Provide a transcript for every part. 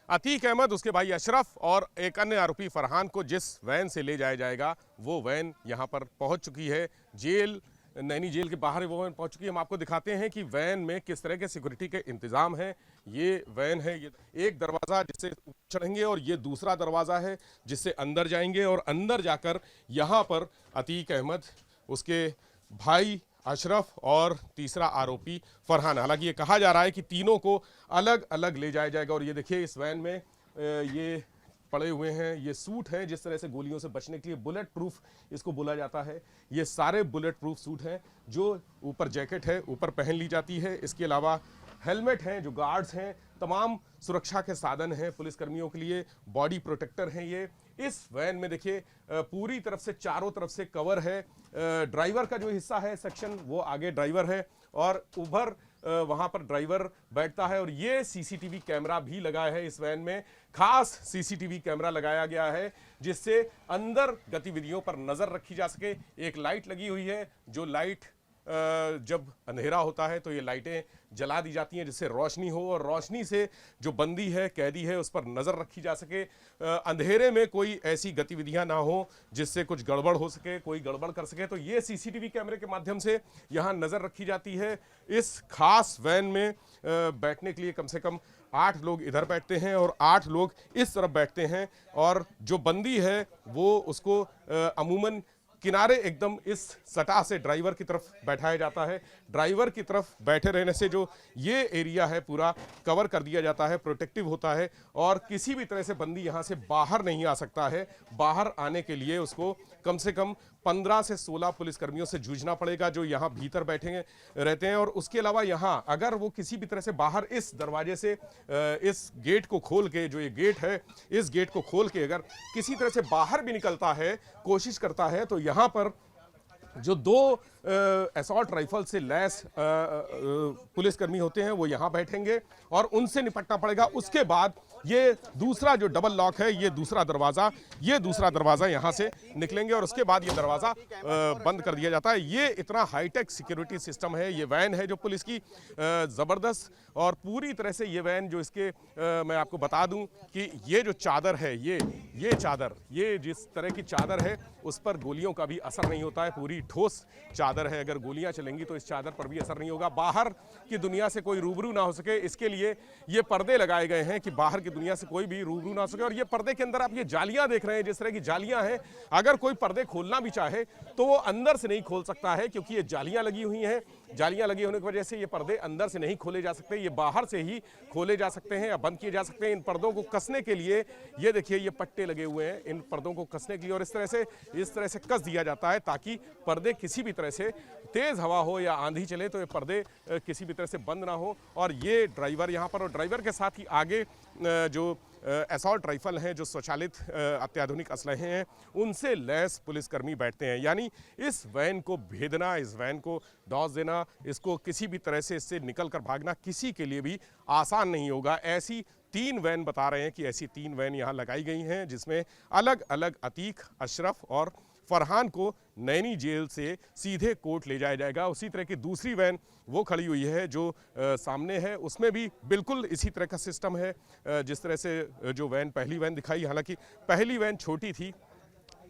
अतीक अहमद, उसके भाई अशरफ और एक अन्य आरोपी फरहान को जिस वैन से ले जाया जाएगा वो वैन यहां पर पहुंच चुकी है। जेल, नैनी जेल के बाहर वो वैन पहुंच चुकी है। हम आपको दिखाते हैं कि वैन में किस तरह के सिक्योरिटी के इंतजाम हैं। ये वैन है, ये एक दरवाज़ा जिससे चढ़ेंगे और ये दूसरा दरवाज़ा है जिससे अंदर जाएंगे और अंदर जाकर यहाँ पर अतीक अहमद, उसके भाई अशरफ और तीसरा आरोपी फरहान। हालांकि ये कहा जा रहा है कि तीनों को अलग अलग ले जाया जाएगा। और ये देखिए इस वैन में ये पड़े हुए हैं, ये सूट हैं जिस तरह से गोलियों से बचने के लिए बुलेट प्रूफ इसको बोला जाता है। ये सारे बुलेट प्रूफ सूट हैं जो ऊपर जैकेट है ऊपर पहन ली जाती है। इसके अलावा हेलमेट हैं, जो गार्ड्स हैं, तमाम सुरक्षा के साधन हैं पुलिसकर्मियों के लिए, बॉडी प्रोटेक्टर हैं ये। इस वैन में देखिए पूरी तरफ से चारों तरफ से कवर है। ड्राइवर का जो हिस्सा है सेक्शन वो आगे ड्राइवर है और ऊपर वहां पर ड्राइवर बैठता है। और ये सीसीटीवी कैमरा भी लगा है इस वैन में, खास सीसीटीवी कैमरा लगाया गया है जिससे अंदर गतिविधियों पर नजर रखी जा सके। एक लाइट लगी हुई है, जो लाइट जब अंधेरा होता है तो ये लाइटें जला दी जाती हैं जिससे रोशनी हो और रोशनी से जो बंदी है, कैदी है, उस पर नज़र रखी जा सके। अंधेरे में कोई ऐसी गतिविधियां ना हो जिससे कुछ गड़बड़ हो सके, कोई गड़बड़ कर सके, तो ये सीसीटीवी कैमरे के माध्यम से यहाँ नज़र रखी जाती है। इस खास वैन में बैठने के लिए कम से कम 8 लोग इधर बैठते हैं और 8 लोग इस तरफ बैठते हैं। और जो बंदी है वो उसको अमूमन किनारे एकदम इस सटा से ड्राइवर की तरफ बैठाया जाता है। ड्राइवर की तरफ बैठे रहने से जो ये एरिया है पूरा कवर कर दिया जाता है, प्रोटेक्टिव होता है और किसी भी तरह से बंदी यहाँ से बाहर नहीं आ सकता है। बाहर आने के लिए उसको कम से कम 15 से 16 पुलिसकर्मियों से जूझना पड़ेगा जो यहाँ भीतर बैठे रहते हैं। और उसके अलावा यहाँ अगर वो किसी भी तरह से बाहर इस दरवाजे से इस गेट को खोल के, जो ये गेट है, इस गेट को खोल के अगर किसी तरह से बाहर भी निकलता है, कोशिश करता है, तो यहाँ पर जो 2 असॉल्ट राइफल से लैस पुलिसकर्मी होते हैं वो यहाँ बैठेंगे और उनसे निपटना पड़ेगा। उसके बाद ये दूसरा जो डबल लॉक है, ये दूसरा दरवाज़ा यहाँ से निकलेंगे और उसके बाद ये दरवाज़ा बंद कर दिया जाता है। ये इतना हाईटेक सिक्योरिटी सिस्टम है। ये वैन है जो पुलिस की, ज़बरदस्त और पूरी तरह से ये वैन जो इसके मैं आपको बता दूं कि ये जो चादर है, ये चादर, ये जिस तरह की चादर है उस पर गोलियों का भी असर नहीं होता है। पूरी ठोस चादर है, अगर गोलियां चलेंगी तो इस चादर पर भी असर नहीं होगा। बाहर की दुनिया से कोई रूबरू ना हो सके, इसके लिए ये पर्दे लगाए गए हैं कि बाहर की दुनिया से कोई भी रूबरू ना हो सके। और ये पर्दे के अंदर आप ये जालियां देख रहे हैं, जिस तरह की जालियां हैं, अगर कोई पर्दे खोलना भी चाहे तो वो अंदर से नहीं खोल सकता है क्योंकि ये जालियां लगी हुई हैं। जालियां लगी होने की वजह से ये पर्दे अंदर से नहीं खोले जा सकते, ये बाहर से ही खोले जा सकते हैं या बंद किए जा सकते हैं। इन पर्दों को कसने के लिए ये देखिए ये पट्टे लगे हुए हैं इन पर्दों को कसने के लिए और इस तरह से कस दिया जाता है ताकि पर्दे किसी भी तरह से, तेज हवा हो या आंधी चले तो ये पर्दे किसी भी तरह से बंद ना हो। और ये ड्राइवर यहाँ पर, और ड्राइवर के साथ ही आगे जो असॉल्ट राइफल हैं, जो स्वचालित अत्याधुनिक असलहे हैं, उनसे लैस पुलिसकर्मी बैठते हैं। यानी इस वैन को भेदना, इस वैन को दौस देना, इसको किसी भी तरह से इससे निकल कर भागना किसी के लिए भी आसान नहीं होगा। ऐसी 3 वैन बता रहे हैं कि ऐसी 3 वैन यहाँ लगाई गई हैं जिसमें अलग अलग अतीक, अशरफ और फरहान को नैनी जेल से सीधे कोर्ट ले जाया जाएगा। उसी तरह की दूसरी वैन वो खड़ी हुई है जो सामने है, उसमें भी बिल्कुल इसी तरह का सिस्टम है जिस तरह से जो वैन, पहली वैन दिखाई। हालांकि पहली वैन छोटी थी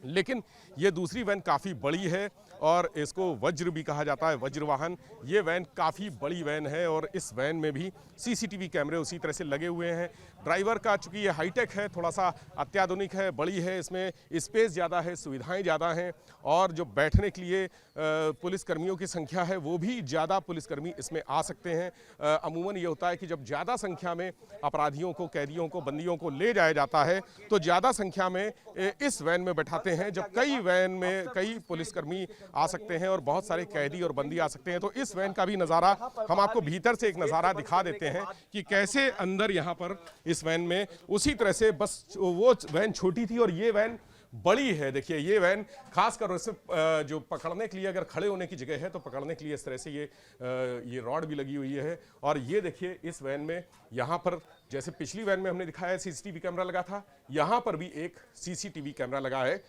लेकिन ये दूसरी वैन काफ़ी बड़ी है और इसको वज्र भी कहा जाता है, वज्र वाहन। ये वैन काफ़ी बड़ी वैन है और इस वैन में भी सीसीटीवी कैमरे उसी तरह से लगे हुए हैं। ड्राइवर का, चूँकि ये हाईटेक है, थोड़ा सा अत्याधुनिक है, बड़ी है, इसमें स्पेस ज़्यादा है, सुविधाएं ज़्यादा हैं और जो बैठने के लिए पुलिसकर्मियों की संख्या है वो भी ज़्यादा पुलिसकर्मी इसमें आ सकते हैं। अमूमन ये होता है कि जब ज़्यादा संख्या में अपराधियों को, कैदियों को, बंदियों को ले जाया जाता है तो ज़्यादा संख्या में इस वैन में बैठाते हैं। जब कई वैन में कई पुलिसकर्मी आ सकते हैं और बहुत सारे कैदी और बंदी आ सकते हैं तो इस वैन का भी नज़ारा हम आपको भीतर से एक नज़ारा दिखा देते हैं कि कैसे अंदर यहाँ पर इस वैन में, उसी तरह से बस वो वैन छोटी थी और ये वैन बड़ी है। देखिए ये वैन खासकर इसमें जो पकड़ने के लिए, अगर खड़े होने की जगह है तो पकड़ने के लिए इस तरह से ये रॉड भी लगी हुई है। और ये देखिए इस वैन में यहाँ पर, जैसे पिछली वैन में हमने दिखाया सीसीटीवी कैमरा लगा था, यहाँ पर भी एक सीसीटीवी कैमरा लगा है।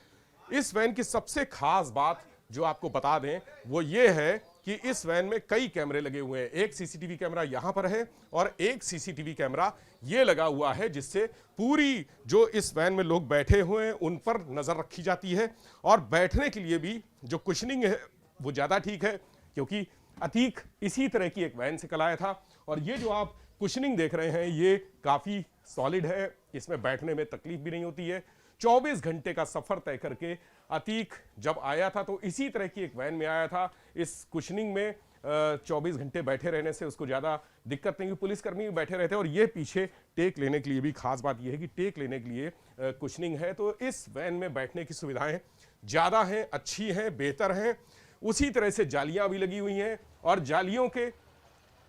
इस वैन की सबसे खास बात जो आपको बता दें वो ये है कि इस वैन में कई कैमरे लगे हुए हैं। एक सीसीटीवी कैमरा यहां पर है और एक सीसीटीवी कैमरा ये लगा हुआ है, जिससे पूरी जो इस वैन में लोग बैठे हुए हैं उन पर नजर रखी जाती है। और बैठने के लिए भी जो कुशनिंग है वो ज्यादा ठीक है, क्योंकि अतीक इसी तरह की एक वैन से कल आया था। और ये जो आप कुशनिंग देख रहे हैं ये काफी सॉलिड है, इसमें बैठने में तकलीफ भी नहीं होती है। 24 घंटे का सफर तय करके अतीक जब आया था तो इसी तरह की एक वैन में आया था। इस कुशनिंग में 24 घंटे बैठे रहने से उसको ज्यादा दिक्कत नहीं हुई। पुलिसकर्मी भी बैठे रहते हैं। और ये पीछे टेक लेने के लिए भी खास बात यह है कि टेक लेने के लिए कुशनिंग है, तो इस वैन में बैठने की सुविधाएं ज्यादा हैं, अच्छी हैं, बेहतर हैं। उसी तरह से जालियां भी लगी हुई हैं और जालियों के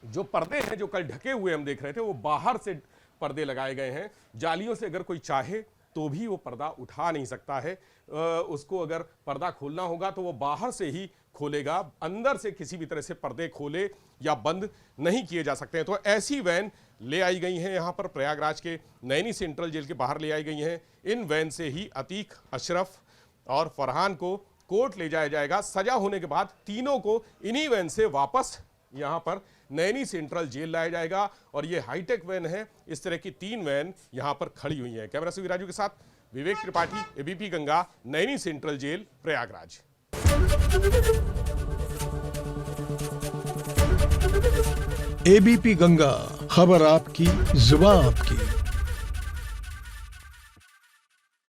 जो पर्दे हैं जो कल ढके हुए हम देख रहे थे वो बाहर से पर्दे लगाए गए हैं। जालियों से अगर कोई चाहे तो भी वो पर्दा उठा नहीं सकता है। उसको अगर पर्दा खोलना होगा तो वो बाहर से ही खोलेगा, अंदर से किसी भी तरह से पर्दे खोले या बंद नहीं किए जा सकते हैं। तो ऐसी वैन ले आई गई हैं यहाँ पर प्रयागराज के नैनी सेंट्रल जेल के बाहर ले आई गई हैं। इन वैन से ही अतीक, अशरफ और फरहान को कोर्ट ले जाया जाएगा। सजा होने के बाद तीनों को इन्हीं वैन से वापस यहाँ पर नैनी सेंट्रल जेल लाया जाएगा। और ये हाईटेक वैन है, इस तरह की 3 वैन यहाँ पर खड़ी हुई हैं। कैमरा से राजू के साथ Vivek Tripathi, ABP Ganga, Naini central jail, Prayagraj. ABP Ganga, खबर आपकी, जुबान आपकी।